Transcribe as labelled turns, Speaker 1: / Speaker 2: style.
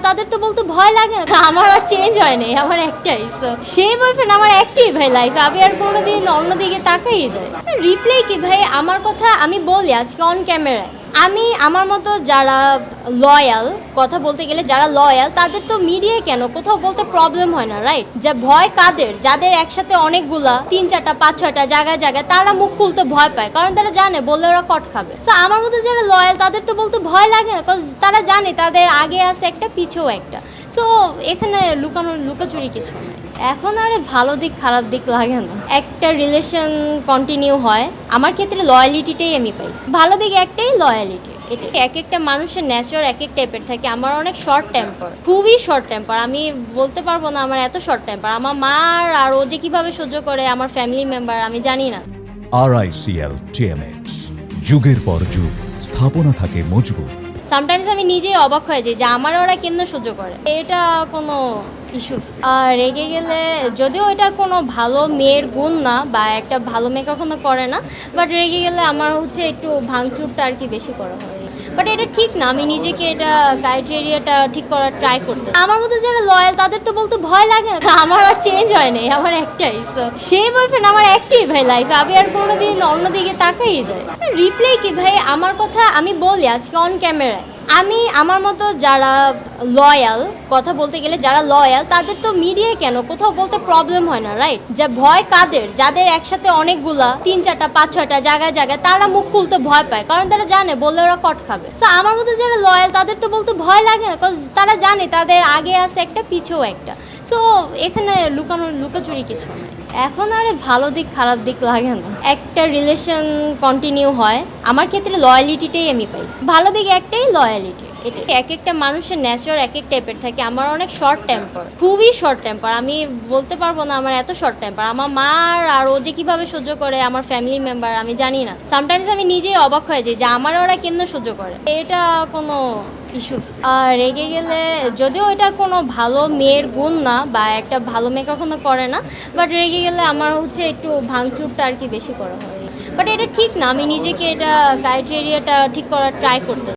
Speaker 1: তাদের তো বলতে ভয় লাগে না। আমার আর চেঞ্জ হয় নাই, আমার একটাই। সো সেই বয়ফ্রেন্ড আমার একটাই ভাই লাইফে, আমি আর কোনোদিন অন্যদিকে তাকাই দেয়। রিপ্লে কি ভাই, আমার কথা আমি বলি আজকে অন ক্যামেরায়, আমি আমার মতো যারা লয়াল, কথা বলতে গেলে যারা লয়াল, তাদের তো মিডিয়ায় কেন কোথাও বলতে প্রবলেম হয় না, রাইট? যে ভয় কাদের, যাদের একসাথে অনেকগুলা 3-4টা 5-6টা জায়গায় জায়গায় তারা মুখ খুলতে ভয় পায়, কারণ তারা জানে বললে ওরা কট খাবে। তো আমার মতো যারা লয়াল তাদের তো বলতে ভয় লাগে না, কজ তারা জানে তাদের আগে আছে একটা পিছেও একটা। সো এখানে লুকাচুরি কিছু নেই। এখন আর ভালো দিক খারাপ দিক লাগে না, একটা রিলেশন কন্টিনিউ হয়, আমার ক্ষেত্রে লয়ালিটিটাই আমি পাই। ভালো দিক একটাই, লয়ালিটি। এটা এক একটা মানুষের নেচার এক এক টাইপের থাকে। আমার অনেক শর্ট টেম্পার, খুবই শর্ট টেম্পার, আমি বলতে পারবো না আমার এত শর্ট টেম্পার। আমার মা আর ও যে কিভাবে সহ্য করে, আমার ফ্যামিলি মেম্বার, আমি জানি না।
Speaker 2: RICL TMX, যুগের পর যুগ স্থাপনা থাকে মজবুত।
Speaker 1: সামটাইমস আমি নিজেই অবাক হয়ে যাই যে আমার ওরা কেমনে সহ্য করে, এটা কোনো ইস্যু। আর রেগে গেলে, যদিও এটা কোনো ভালো মেয়ের গুণ না, বা একটা ভালো মেয়ে কখনো করে না, বাট রেগে গেলে আমার হচ্ছে একটু ভাঙচুরটা আর কি বেশি করা হয়। বাট এটা ঠিক না, আমি নিজেকে এটা ক্রাইটেরিয়াটা ঠিক করার ট্রাই করতে। আমার মতো যারা লয়াল তাদের তো বলতে ভয় লাগে না। আমার আর চেঞ্জ হয় নাই, আমার একটাই। সো সেই বয়ফ্রেন্ড আমার একটাই ভাই লাইফে, আমি আর কোনোদিন অন্যদিকে তাকাই দেয়। রিপ্লে কি ভাই, আমার কথা আমি বলি আজকে অন ক্যামেরায়, আমি আমার মতো যারা লয়াল, কথা বলতে গেলে যারা লয়াল, তাদের তো মিডিয়ায় কেন কোথাও বলতে প্রবলেম হয় না, রাইট? যে ভয় কাদের, যাদের একসাথে অনেকগুলা 3-4টা 5-6টা জায়গায় জায়গায় তারা মুখ খুলতে ভয় পায়, কারণ তারা জানে বললে ওরা কট খাবে। তো আমার মতো যারা লয়াল তাদের তো বলতে ভয় লাগে না, কজ তারা জানে তাদের আগে আছে একটা পিছেও একটা। সো এখানে লুকাচুরি কিছু নেই। এখন আর ভালো দিক খারাপ দিক লাগে না, একটা রিলেশন কন্টিনিউ হয়, আমার ক্ষেত্রে লয়ালিটিটাই আমি পাই। ভালো দিক একটাই, লয়ালিটি। এটা এক একটা মানুষের নেচার এক এক টাইপের থাকে। আমার অনেক শর্ট টেম্পার, খুবই শর্ট টেম্পার, আমি বলতে পারবো না আমার এত শর্ট টেম্পার। আমার মা আর ও যে কিভাবে সহ্য করে, আমার ফ্যামিলি মেম্বার, আমি জানি না। সামটাইমস আমি নিজেই অবাক হয়ে যাই যে আমার ওরা কেমনে সহ্য করে, এটা কোনো ইস্যু। আর রেগে গেলে, যদিও এটা কোনো ভালো মেয়ের গুণ না, বা একটা ভালো মেয়ে কখনো করে না, বাট রেগে গেলে আমার হচ্ছে একটু ভাঙচুরটা আর কি বেশি করা হয়। বাট এটা ঠিক না, আমি নিজেকে এটা ক্রাইটেরিয়াটা ঠিক করার ট্রাই করতে।